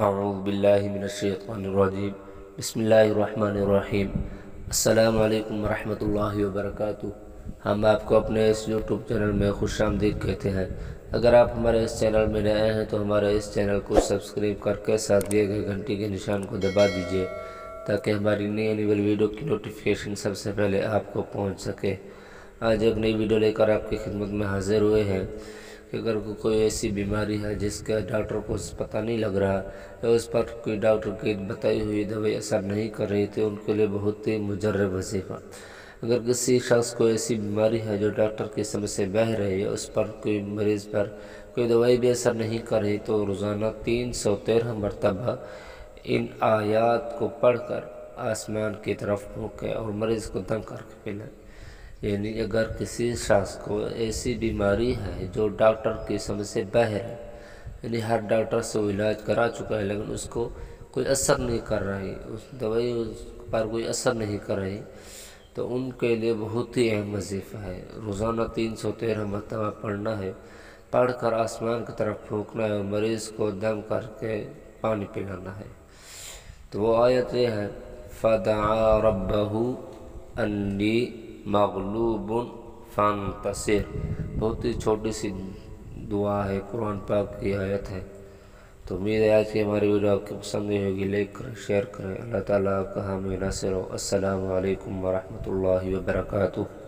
اعوذ باللہ من الشیطان الرجیم بسم اللہ الرحمن الرحیم السلام علیکم ورحمۃ اللہ وبرکاتہ۔ ہم آپ کو اپنے اس یوٹیوب چینل میں خوش آمدید کہتے ہیں۔ اگر آپ ہمارے اس چینل میں نئے ہیں تو ہمارے اس چینل کو سبسکرائب کر کے ساتھ دیے گئے گھنٹی کے نشان کو دبا دیجیے تاکہ ہماری نئی آنے والی ویڈیو کی نوٹیفیکیشن سب سے پہلے آپ کو پہنچ سکے۔ آج ایک نئی ویڈیو لے کر آپ کی خدمت میں حاضر ہوئے ہیں کہ اگر کوئی ایسی بیماری ہے جس کا ڈاکٹر کو پتہ نہیں لگ رہا یا اس پر کوئی ڈاکٹر کی بتائی ہوئی دوائی اثر نہیں کر رہی تو ان کے لیے بہت ہی مجرب وظیفہ۔ اگر کسی شخص کو ایسی بیماری ہے جو ڈاکٹر کی سمجھ سے باہر ہے یا اس پر کوئی مریض پر کوئی دوائی بھی اثر نہیں کر رہی تو روزانہ 313 مرتبہ ان آیات کو پڑھ کر آسمان کی طرف پھونکے اور مریض کو دم کر کے پلائیں۔ یعنی اگر کسی شخص کو ایسی بیماری ہے جو ڈاکٹر کی سمجھ سے باہر ہے، یعنی ہر ڈاکٹر سے وہ علاج کرا چکا ہے لیکن اس کو کوئی اثر نہیں کر رہی، اس دوائی اس پر کوئی اثر نہیں کر رہی، تو ان کے لیے بہت ہی اہم وظیفہ ہے۔ روزانہ 313 مرتبہ پڑھنا ہے، پڑھ کر آسمان کی طرف پھونکنا ہے اور مریض کو دم کر کے پانی پلانا ہے۔ تو وہ آیت یہ ہے فَدَعَا رَبَّهُ أَنِّي مغلوب فانتصر۔ بہت ہی چھوٹی سی دعا ہے، قرآن پاک کی آیت ہے۔ تو امید ہے آج کی ہماری ویڈیو آپ کی پسند نہیں ہوگی، لائک کریں، شیئر کریں۔ اللہ تعالیٰ آپ کا حامی ناصر ہو۔ السلام علیکم ورحمۃ اللہ وبرکاتہ۔